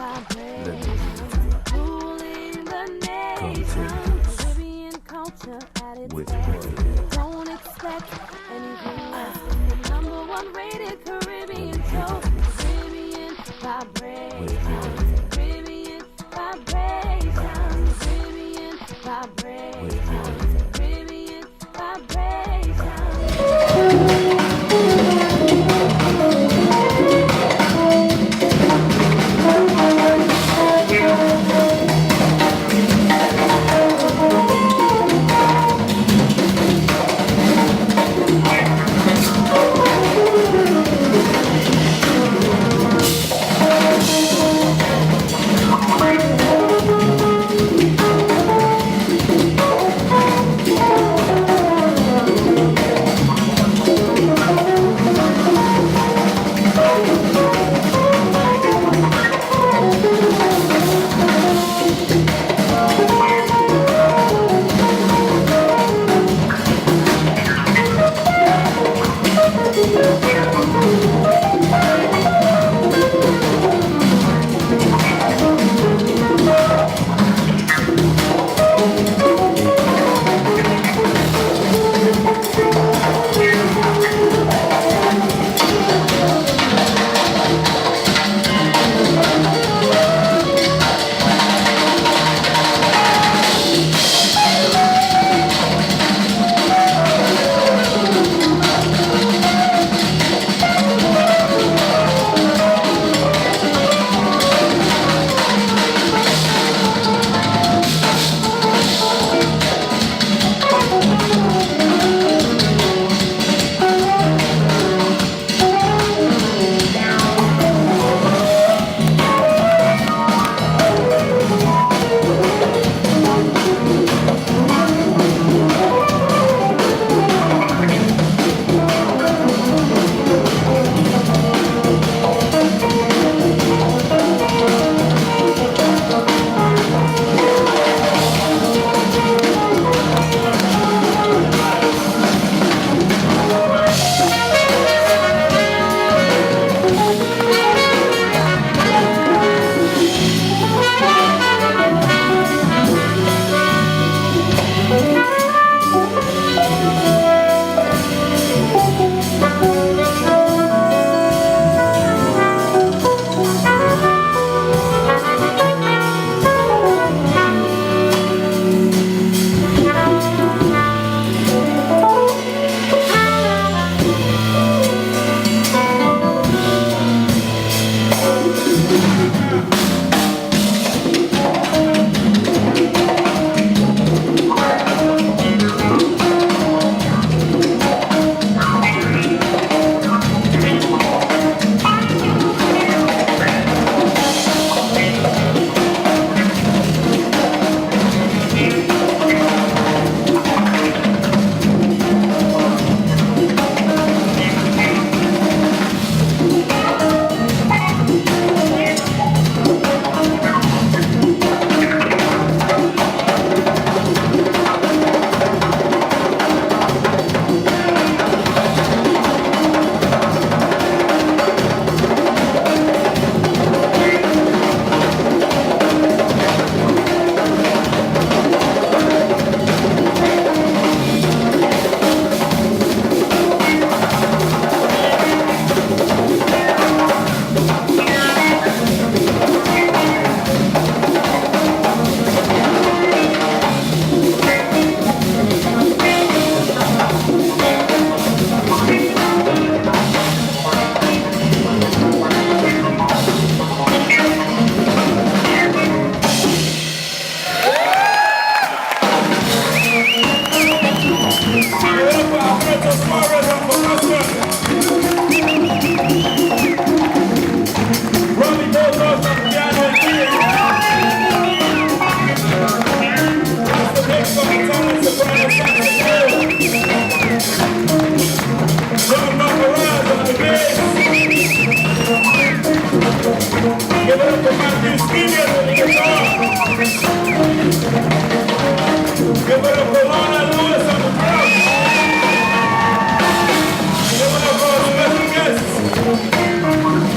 Let me come to which one? Don't expect anything less than the #1 rated Caribbean show. Caribbean vibration. Caribbean vibration. Caribbean vibration. Caribbean vibration.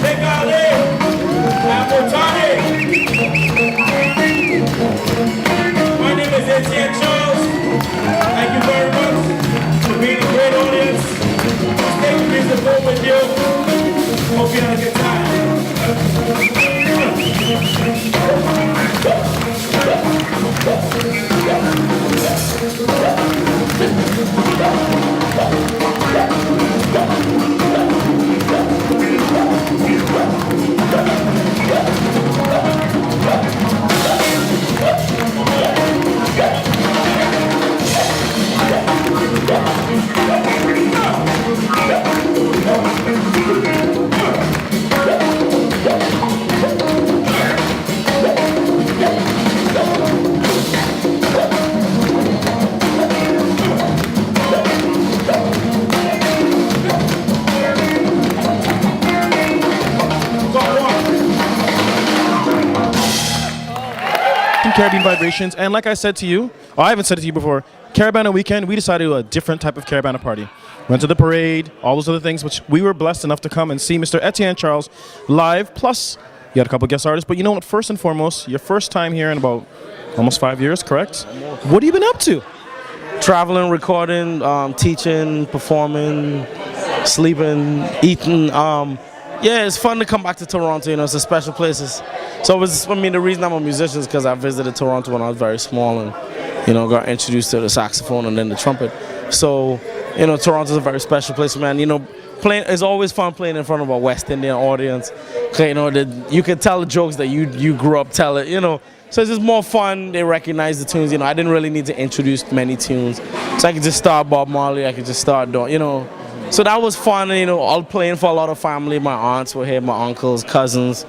Big Ali, Apple Tony. Caribbean Vibrations. And like I said to you, or I haven't said it to you before, Caravana Weekend, we decided to do a different type of Caravana party. Went to the parade, all those other things, which we were blessed enough to come and see Mr. Etienne Charles live. Plus, you had a couple guest artists. But you know what? First and foremost, your first time here in about almost 5 years, correct? What have you been up to? Traveling, recording, teaching, performing, sleeping, eating. Yeah, it's fun to come back to Toronto. You know, it's a special place. So it was, I mean, the reason I'm a musician is because I visited Toronto when I was very small and, you know, got introduced to the saxophone and then the trumpet. So, you know, Toronto's a very special place, man. You know, playing, it's always fun playing in front of a West Indian audience. You know, you can tell the jokes that you grew up telling, you know. So it's just more fun. They recognize the tunes. You know, I didn't really need to introduce many tunes. So I could just start Bob Marley. I could just start doing, you know. So that was fun, you know, all playing for a lot of family. My aunts were here, my uncles, cousins.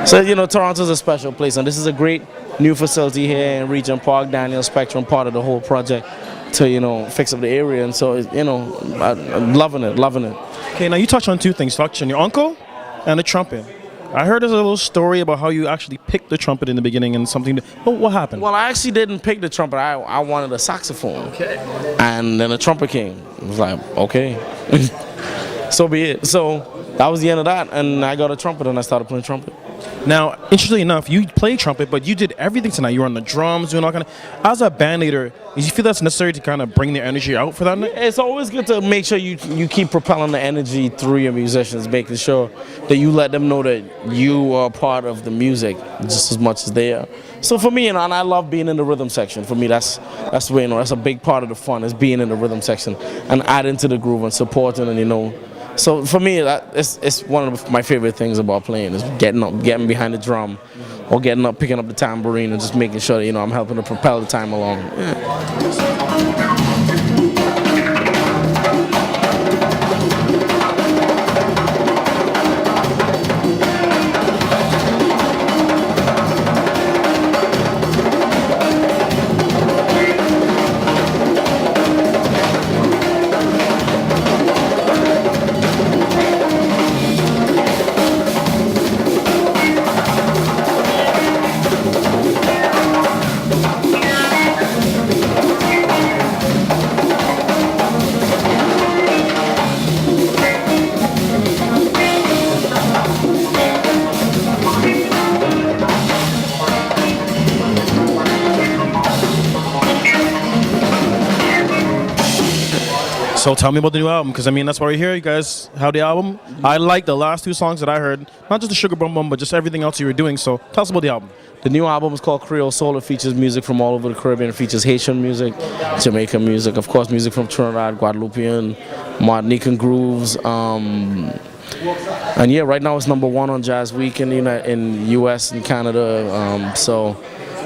So, you know, Toronto's a special place. And this is a great new facility here in Regent Park, Daniel Spectrum, part of the whole project to, you know, fix up the area. And so, you know, I'm loving it, loving it. Okay, now you touched on two things. You touched on your uncle and the trumpet. I heard there's a little story about how you actually picked the trumpet in the beginning and something. What happened? Well, I actually didn't pick the trumpet. I wanted a saxophone. Okay. And then the trumpet came. I was like, okay. So be it. So that was the end of that. And I got a trumpet and I started playing trumpet. Now, interestingly enough, you play trumpet, but you did everything tonight. You were on the drums, doing all kind of. As a band leader, do you feel that's necessary to kind of bring the energy out for that night? It's always good to make sure you keep propelling the energy through your musicians, making sure that you let them know that you are part of the music just as much as they are. So for me, you know, and I love being in the rhythm section. For me, that's the way, you know, that's a big part of the fun, is being in the rhythm section and adding to the groove and supporting, and, you know. So for me, it's one of my favorite things about playing, is getting up, getting behind the drum, or getting up, picking up the tambourine, and just making sure that, you know, I'm helping to propel the time along. Yeah. So tell me about the new album, because I mean, that's why we're here. You guys have the album. I like the last two songs that I heard, not just the Sugar Bum Bum, but just everything else you were doing. So tell us about the album. The new album is called Creole Soul. It features music from all over the Caribbean. It features Haitian music, Jamaican music, of course, music from Trinidad, Guadeloupean, Martinican grooves. And yeah, right now it's #1 on Jazz Week in US and Canada. So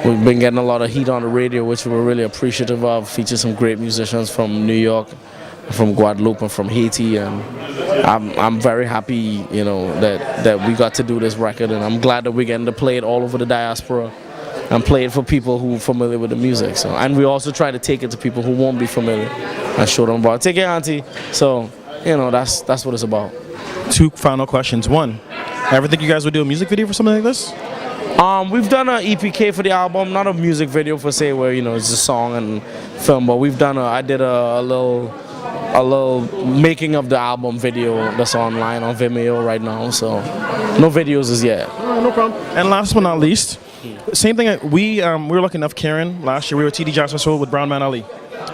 we've been getting a lot of heat on the radio, which we're really appreciative of. Features some great musicians from New York, from Guadeloupe, and from Haiti, and I'm very happy, you know, that we got to do this record, and I'm glad that we're getting to play it all over the diaspora and play it for people who are familiar with the music. So, and we also try to take it to people who won't be familiar and show them about it. Take it, auntie. So, you know, that's what it's about. Two final questions. One, ever think you guys would do a music video for something like this? We've done an EPK for the album, not a music video per se, where, you know, it's a song and film, but we've done I did a little making of the album video that's online on Vimeo right now. So no videos as yet. No problem. And last but not least, same thing. We were lucky enough, Karen, last year we were at TD Jazz Festival with Brown Man Ali,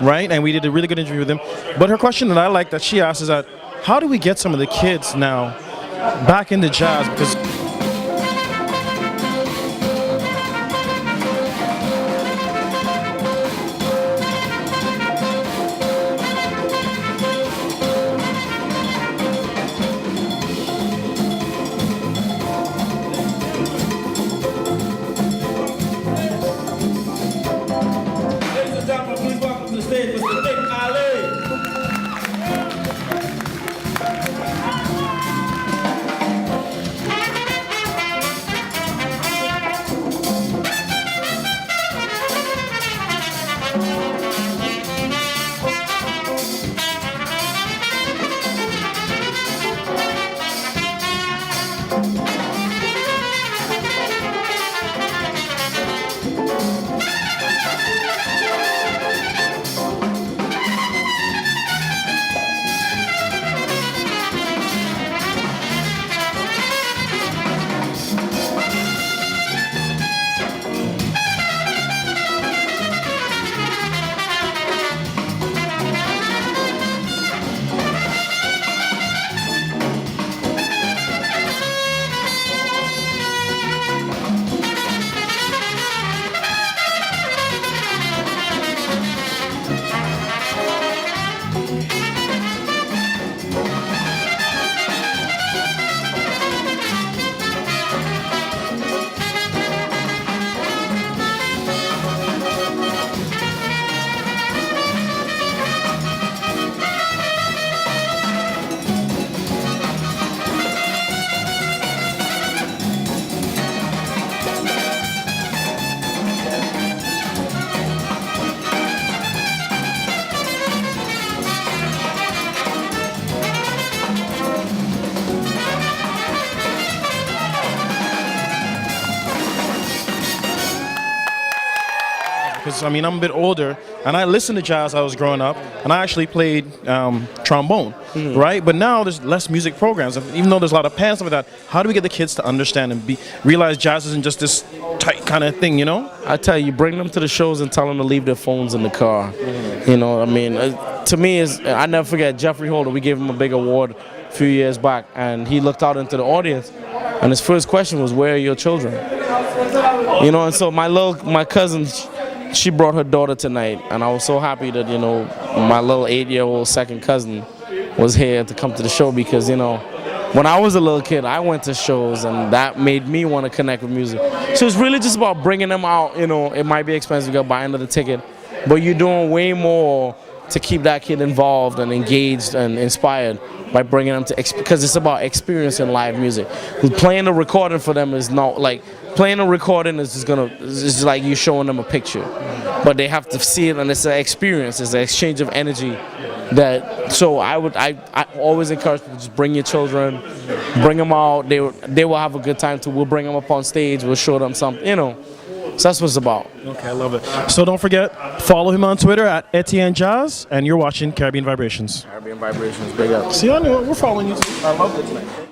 right? And we did a really good interview with him. But her question that I like that she asked is that, how do we get some of the kids now back into jazz? Because because I mean I'm a bit older, and I listened to jazz as I was growing up, and I actually played trombone, right? But now there's less music programs, and even though there's a lot of bands and stuff like that. How do we get the kids to understand and realize jazz isn't just this tight kind of thing, you know? I tell you, bring them to the shows and tell them to leave their phones in the car. You know, I mean, to me, I never forget Jeffrey Holder. We gave him a big award a few years back, and he looked out into the audience, and his first question was, "Where are your children?" You know, and so my cousin, she brought her daughter tonight, and I was so happy that, you know, my little 8-year-old second cousin was here to come to the show because, you know, when I was a little kid, I went to shows, and that made me want to connect with music. So it's really just about bringing them out. You know, it might be expensive, you got to buy another ticket, but you're doing way more to keep that kid involved and engaged and inspired by bringing them to, because it's about experiencing live music. Playing a recording for them is not like, playing a recording is just like you showing them a picture, but they have to see it, and it's an experience, it's an exchange of energy. So I always encourage people, just bring your children, bring them out. They will have a good time too. We'll bring them up on stage. We'll show them something, you know. So that's what it's about. Okay, I love it. So don't forget, follow him on Twitter at Etienne Jazz, and you're watching Caribbean Vibrations. Caribbean Vibrations, big up. See, I know we're following you too. I love it tonight.